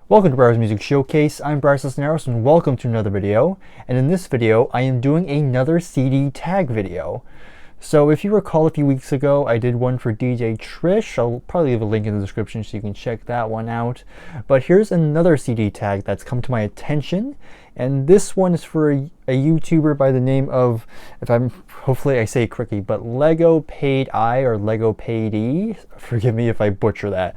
Welcome to Bryer's Music Showcase. I'm Bryer Cisneros and welcome to another video. And in this video, I am doing another CD tag video. So if you recall a few weeks ago, I did one for DJ Trish. I'll probably leave a link in the description so you can check that one out. But here's another CD tag that's come to my attention. And this one is for a YouTuber by the name of, hopefully I say it correctly, but LEGOPAID'S or LEGOPAID'S. Forgive me if I butcher that.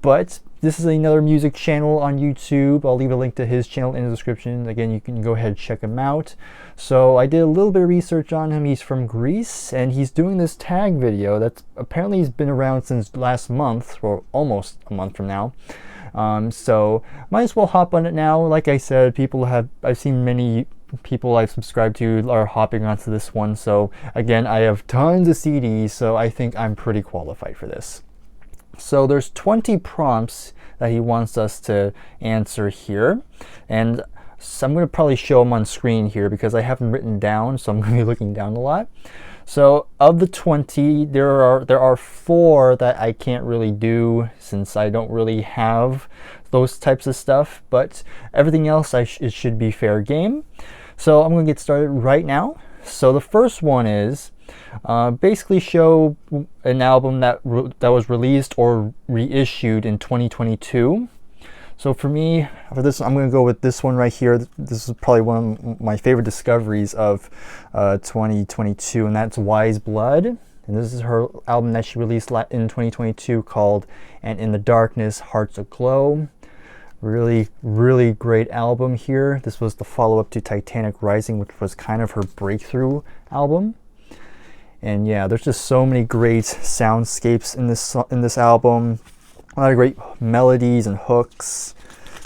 But this is another music channel on YouTube. I'll leave a link to his channel in the description. Again, you can go ahead and check him out. So I did a little bit of research on him. He's from Greece and he's doing this tag video that's apparently he's been around since last month, or almost a month from now. So might as well hop on it now. Like I said, I've seen many people I've subscribed to are hopping onto this one. So again, I have tons of CDs, so I think I'm pretty qualified for this. So there's 20 prompts that he wants us to answer here, and so I'm going to probably show them on screen here because I have them written down, so I'm going to be looking down a lot. So of the 20, there are 4 that I can't really do since I don't really have those types of stuff, but everything else it should be fair game. So I'm going to get started right now. So the first one is basically show an album that was released or reissued in 2022. So for me, for this, I'm going to go with this one right here. This is probably one of my favorite discoveries of 2022, and that's Wise Blood. And this is her album that she released in 2022 called And in the Darkness, Hearts Aglow. Really, really great album here. This was the follow-up to Titanic Rising, which was kind of her breakthrough album. And yeah, there's just so many great soundscapes in this album. A lot of great melodies and hooks.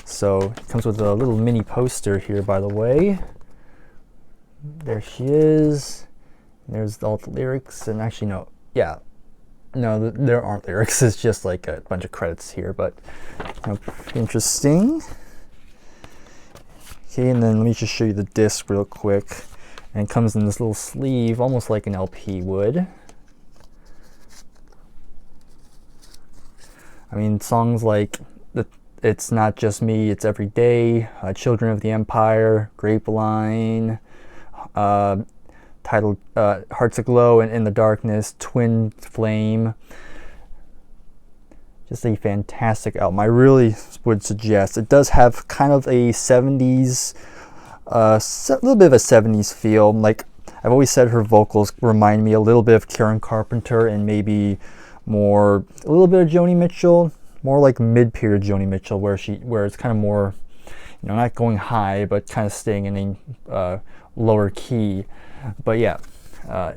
So it comes with a little mini poster here, by the way. There she is. There's all the lyrics, and actually no, there aren't lyrics. It's just like a bunch of credits here, but interesting. Okay, and then let me just show you the disc real quick. And it comes in this little sleeve, almost like an LP would. I mean, songs like It's Not Just Me, It's Every Day, Children of the Empire, Grapeline, titled Hearts Aglow and In the Darkness, Twin Flame. Just a fantastic album. I really would suggest. It does have kind of a 70s, a little bit of a 70s feel. Like I've always said, her vocals remind me a little bit of Karen Carpenter and maybe a little bit of Joni Mitchell, more like mid-period Joni Mitchell, where it's kind of more, not going high, but kind of staying in a lower key. But yeah,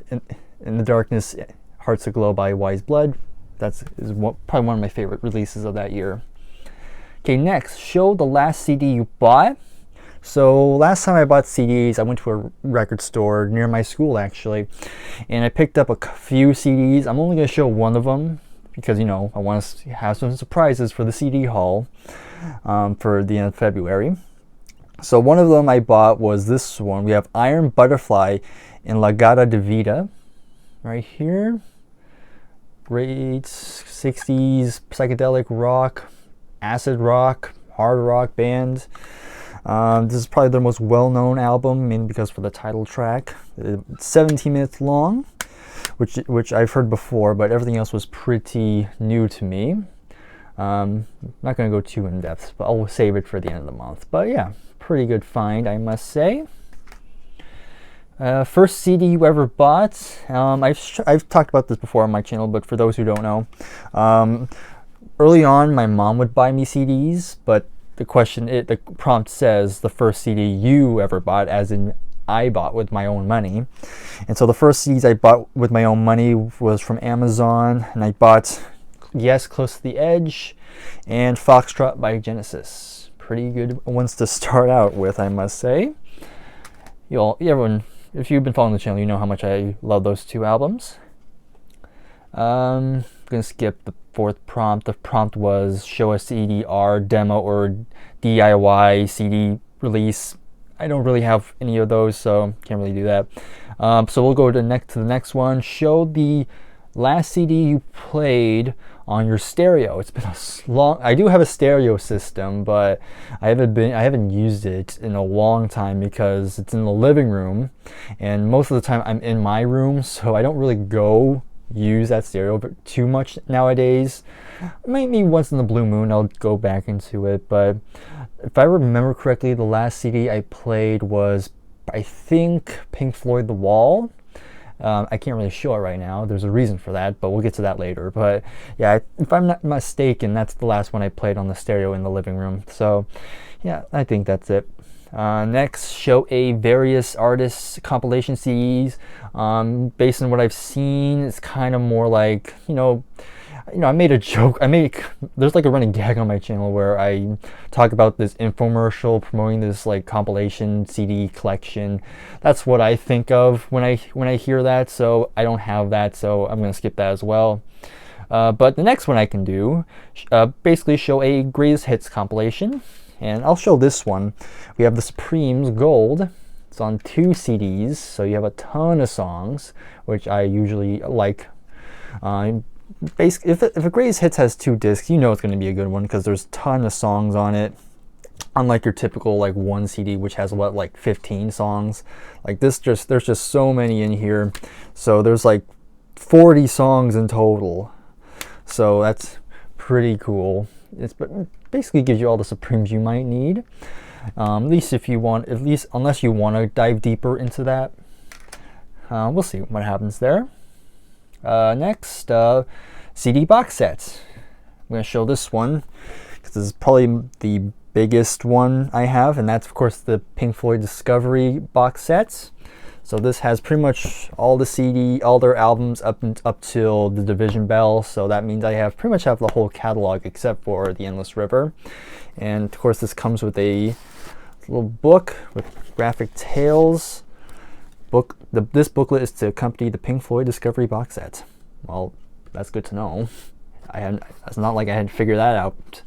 in the Darkness, Hearts Aglow by Wise Blood. Probably one of my favorite releases of that year. Okay, next, show the last CD you bought. So last time I bought CDs, I went to a record store near my school actually, and I picked up a few CDs. I'm only going to show one of them because, I want to have some surprises for the CD haul for the end of February. So one of them I bought was this one. We have Iron Butterfly in La Gata de Vida right here. Great 60s psychedelic rock, acid rock, hard rock band. This is probably their most well-known album, mainly because for the title track. It's 17 minutes long, which I've heard before, but everything else was pretty new to me. Not going to go too in depth, but I'll save it for the end of the month. But yeah, pretty good find, I must say. First CD you ever bought. I've talked about this before on my channel, but for those who don't know, early on my mom would buy me CDs, but the prompt says the first CD you ever bought, as in I bought with my own money. And so the first CDs I bought with my own money was from Amazon, and I bought Yes, Close to the Edge and Foxtrot by Genesis. Pretty good ones to start out with, I must say. Everyone, if you've been following the channel, you know how much I love those two albums. I'm going to skip the fourth prompt. The prompt was show a CDR demo or DIY CD release. I don't really have any of those, so can't really do that. So we'll go to the next one. Show the last CD you played on your stereo. It's been a long. I do have a stereo system, but I haven't used it in a long time because it's in the living room, and most of the time I'm in my room, so I don't really go use that stereo too much nowadays. Maybe once in the blue moon I'll go back into it, but if I remember correctly, the last CD I played was, I think, Pink Floyd The Wall. I can't really show it right now. There's a reason for that, but we'll get to that later. But yeah, if I'm not mistaken, that's the last one I played on the stereo in the living room. So yeah, I think that's it. Next, show a various artists compilation CDs. Based on what I've seen, it's kind of more like, I made a joke. There's like a running gag on my channel where I talk about this infomercial promoting this like compilation CD collection. That's what I think of when I hear that. So I don't have that, so I'm gonna skip that as well. But the next one I can do, basically show a greatest hits compilation, and I'll show this one. We have the Supremes Gold. It's on 2 CDs, so you have a ton of songs, which I usually like. Basically, if a greatest hits has 2 discs, you know it's going to be a good one because there's a ton of songs on it. Unlike your typical like 1 CD, which has like 15 songs. Like this, there's just so many in here. So there's like 40 songs in total. So that's pretty cool. It basically gives you all the Supremes you might need. Unless you want to dive deeper into that. We'll see what happens there. Next, CD box sets. I'm going to show this one because this is probably the biggest one I have, and that's of course the Pink Floyd Discovery box sets. So this has pretty much all their albums up till The Division Bell. So that means I pretty much have the whole catalog except for The Endless River. And of course this comes with a little book with graphic tales. This booklet is to accompany the Pink Floyd Discovery box set. Well, that's good to know. It's not like I had to figure that out.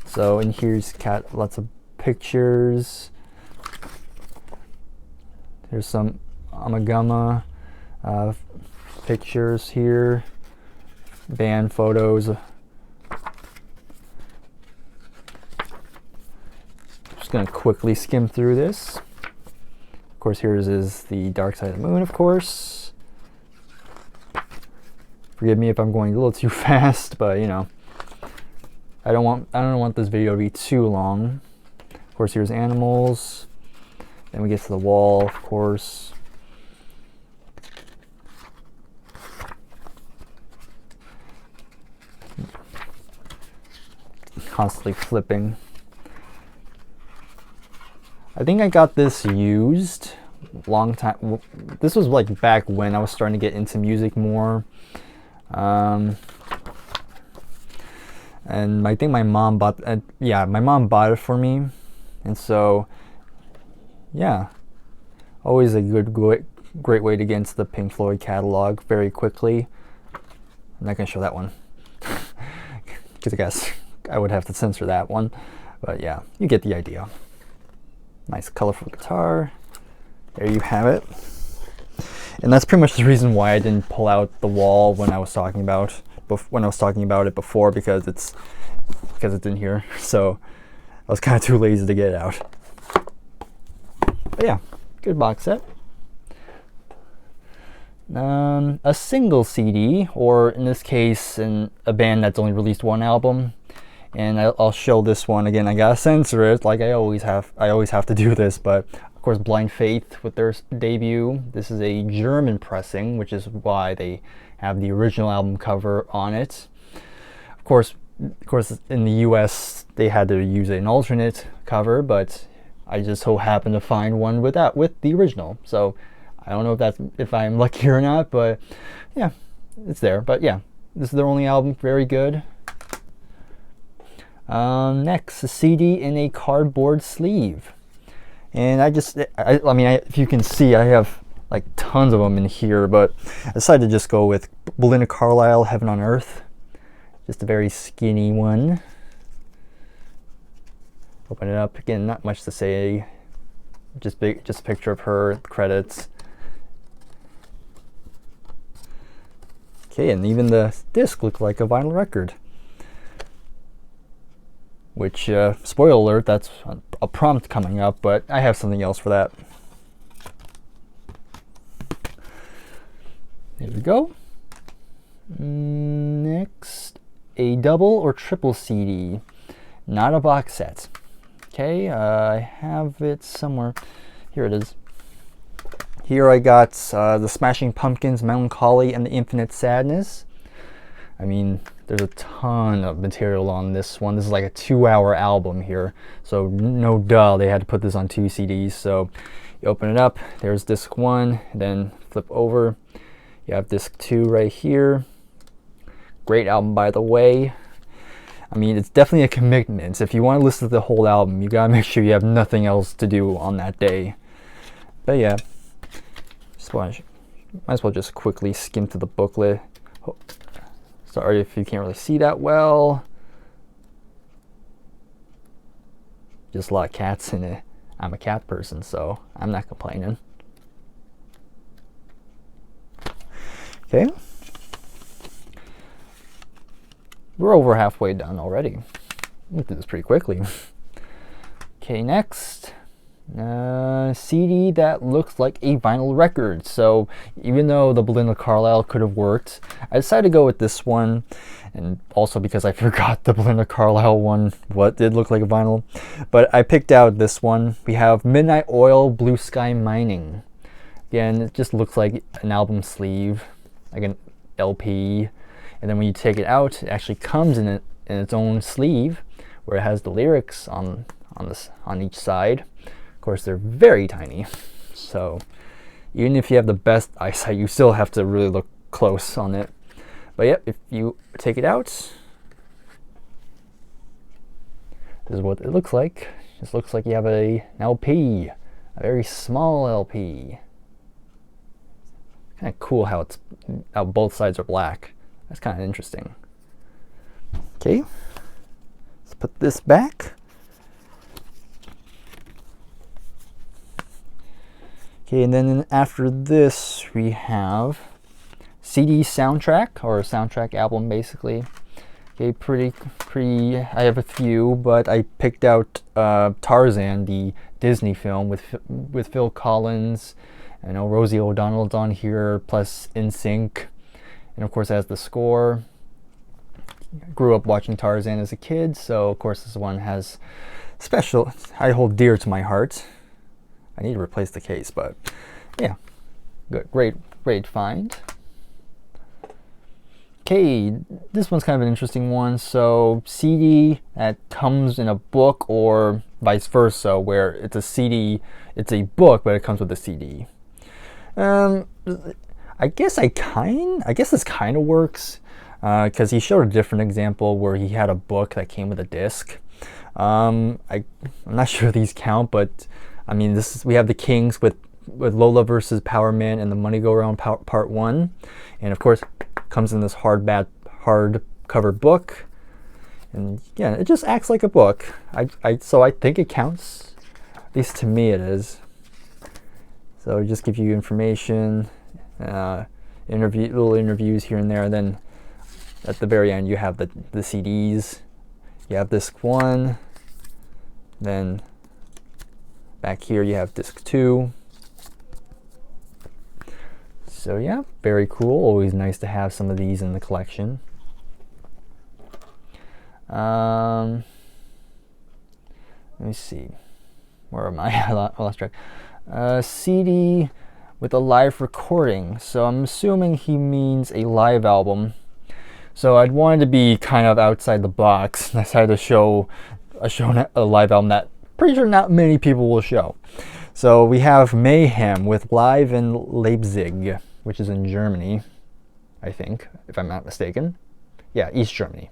So in here's got lots of pictures. There's some Amagama pictures here, band photos. Just gonna quickly skim through this. Of course, here's is the Dark Side of the Moon, of course. Forgive me if I'm going a little too fast, but I don't want this video to be too long. Of course, here's Animals. Then we get to The Wall, of course. Constantly flipping. I think I got this used long time. This was like back when I was starting to get into music more. And I think my mom bought it for me. And so yeah, always a great way to get into the Pink Floyd catalog very quickly. I'm not gonna show that one because I guess I would have to censor that one, but yeah, you get the idea. Nice colorful guitar. There you have it. And that's pretty much the reason why I didn't pull out The Wall when I was talking about it before, because it's in here. So I was kind of too lazy to get it out. But yeah, good box set. A single CD, or in this case, a band that's only released 1 album. And I'll show this one again. I gotta censor it, like I always have. I always have to do this, but of course, Blind Faith with their debut. This is a German pressing, which is why they have the original album cover on it. Of course, in the U.S. they had to use an alternate cover, but I just so happened to find one with the original. So I don't know if I'm lucky or not, but yeah, it's there. But yeah, this is their only album. Very good. Next, a CD in a cardboard sleeve. And if you can see, I have like tons of them in here, but I decided to just go with Belinda Carlisle, Heaven on Earth. Just a very skinny one. Open it up. Again, not much to say. Just a picture of her, credits. Okay, and even the disc looked like a vinyl record. Which, spoiler alert, that's a prompt coming up, but I have something else for that. There we go. Next, a double or triple CD, not a box set. Okay, I have it somewhere. Here it is. Here I got the Smashing Pumpkins, Melancholy, and the Infinite Sadness. I mean, there's a ton of material on this one. This is like a 2-hour album here, so no duh, they had to put this on 2 CDs. So you open it up, there's disc 1, then flip over. You have disc 2 right here. Great album, by the way. I mean, it's definitely a commitment. If you want to listen to the whole album, you gotta make sure you have nothing else to do on that day. But yeah, might as well just quickly skim through the booklet. Sorry if you can't really see that well. Just a lot of cats in it. I'm a cat person, so I'm not complaining. Okay. We're over halfway done already. We did this pretty quickly. Okay, next. CD that looks like a vinyl record. So even though the Belinda Carlisle could have worked, I decided to go with this one, and also because I forgot the Belinda Carlisle one, what did look like a vinyl. But I picked out this one. We have Midnight Oil, Blue Sky Mining. Again, it just looks like an album sleeve, like an LP, and then when you take it out, it actually comes in its own sleeve, where it has the lyrics on each side. Of course, they're very tiny, so even if you have the best eyesight, you still have to really look close on it. But yep, if you take it out, this is what it looks like. It just looks like you have an LP, a very small LP. Kind of cool how both sides are black. That's kind of interesting. Okay, let's put this back. Okay, and then after this we have CD soundtrack, or a soundtrack album basically. Okay, pretty. I have a few, but I picked out Tarzan, the Disney film with Phil Collins. I know Rosie O'Donnell's on here, plus NSYNC, and of course it has the score. Grew up watching Tarzan as a kid, so of course this one has special. I hold dear to my heart. I need to replace the case, but yeah, good, great find. Okay, this one's kind of an interesting one. So CD that comes in a book, or vice versa, where it's a CD, it's a book, but it comes with a CD. I guess this kind of works, because he showed a different example where he had a book that came with a disc. I'm not sure these count, but I mean, we have the Kings with Lola versus Power Man and the Money Go Round Part 1, and of course comes in this hard cover book, and yeah, it just acts like a book. So I think it counts, at least to me it is. So it just gives you information, little interviews here and there, and then at the very end you have the CDs. You have disc 1, then back here you have disc 2. So yeah, very cool. Always nice to have some of these in the collection. Let me see. Where am I? I lost track. CD with a live recording. So I'm assuming he means a live album. So I'd wanted to be kind of outside the box. I decided to show a live album that pretty sure not many people will show. So we have Mayhem with Live in Leipzig, which is in Germany, I think, if I'm not mistaken. Yeah, East Germany.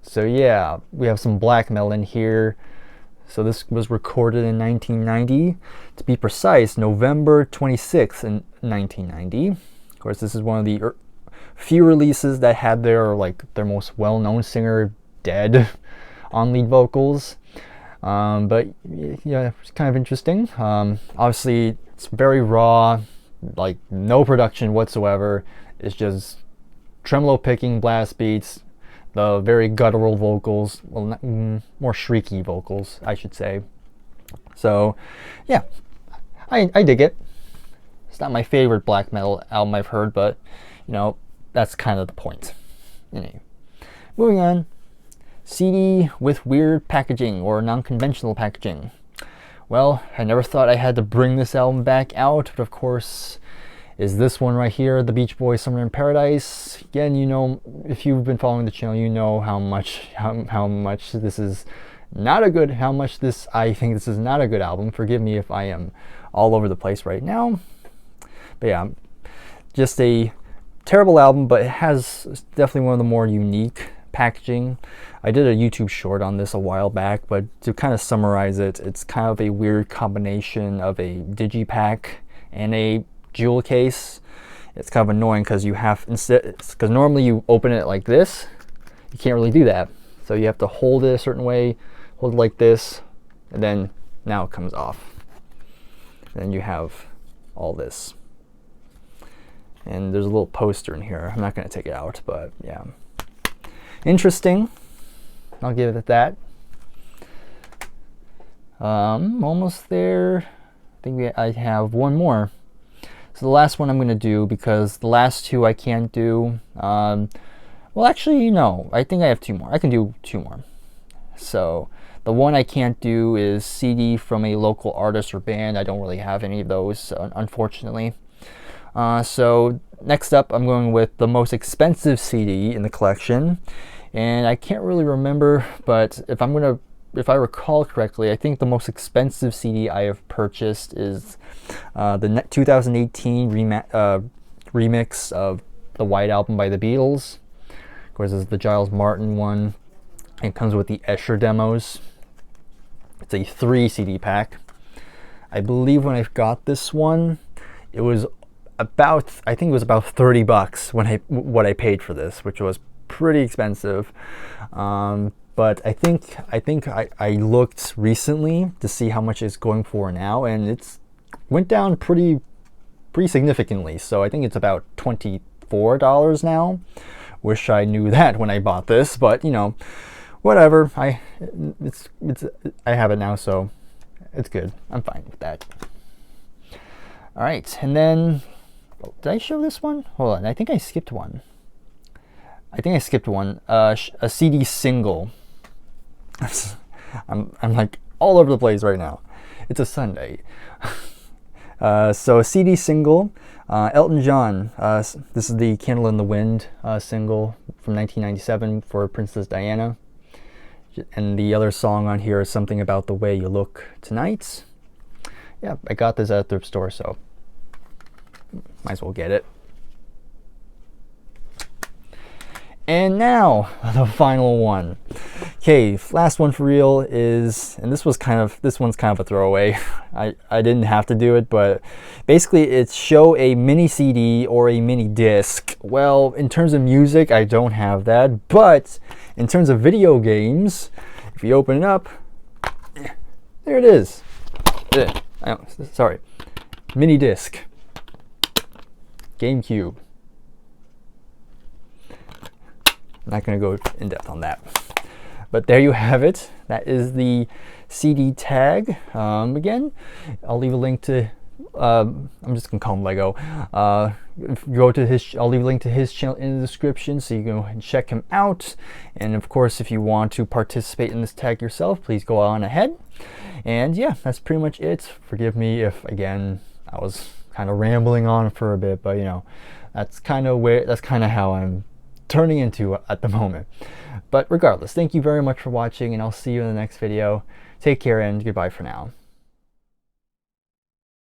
So yeah, we have some black metal in here. So this was recorded in 1990. To be precise, November 26th in 1990. Of course, this is one of the few releases that had their most well-known singer dead on lead vocals. But yeah, it's kind of interesting. Obviously, it's very raw, like no production whatsoever. It's just tremolo picking, blast beats, the very guttural vocals, well, not, more shrieky vocals, I should say. So, yeah, I dig it. It's not my favorite black metal album I've heard, but, you know, that's kind of the point. Anyway, moving on. CD with weird packaging or non-conventional packaging. Well, I never thought I had to bring this album back out, but of course, is this one right here, the Beach Boys' Summer in Paradise. Again, you know, if you've been following the channel, you know how much this is not a good, I think this is not a good album. Forgive me if I am all over the place right now. But yeah, just a terrible album, but it has definitely one of the more unique packaging. I did a YouTube short on this a while back, but to kind of summarize it, it's kind of a weird combination of a digipack and a jewel case. It's kind of annoying because you have, because normally you open it like this, you can't really do that. So you have to hold it a certain way, hold it like this, and then now it comes off. And then you have all this. And there's a little poster in here. I'm not going to take it out, but yeah. Interesting. I'll give it that. Almost there. I think I have one more. So the last one I'm going to do, because the last two I can't do. Well, actually, no. I think I have two more. I can do two more. So the one I can't do is CD from a local artist or band. I don't really have any of those, unfortunately. So next up, I'm going with the most expensive CD in the collection, and I can't really remember, but if I recall correctly, I think the most expensive CD I have purchased is the 2018 remix of the White Album by the Beatles. Of course, this is the Giles Martin one. It comes with the Escher demos. It's a 3 CD pack. I believe when I got this one, it was about, I think it was about 30 bucks what I paid for this, which was pretty expensive. But I think I looked recently to see how much it's going for now, and it's went down pretty significantly. So I think it's about $24 now. Wish I knew that when I bought this, but you know, whatever. I have it now, so it's good. I'm fine with that. All right, and then did I show this one? Hold on, I think I skipped one. A CD single. I'm like all over the place right now. It's a Sunday. So a CD single, Elton John. This is the Candle in the Wind single from 1997 for Princess Diana. And the other song on here is Something About the Way You Look Tonight. Yeah, I got this at a thrift store, so might as well get it. And now the final one. Okay, last one for real is, and this one's kind of a throwaway. I didn't have to do it, but basically it's show a mini CD or a mini disc. Well, in terms of music, I don't have that, but in terms of video games, if you open it up, there it is. Sorry, mini disc. GameCube. I'm not going to go in depth on that. But there you have it. That is the CD tag. Again, I'll leave a link to, I'm just going to call him Lego. If you go to his, I'll leave a link to his channel in the description so you can go and check him out. And of course, if you want to participate in this tag yourself, please go on ahead. And yeah, that's pretty much it. Forgive me if, again, I was kind of rambling on for a bit, but you know, that's kind of how I'm turning into at the moment. But regardless, thank you very much for watching, and I'll see you in the next video. Take care and goodbye for now.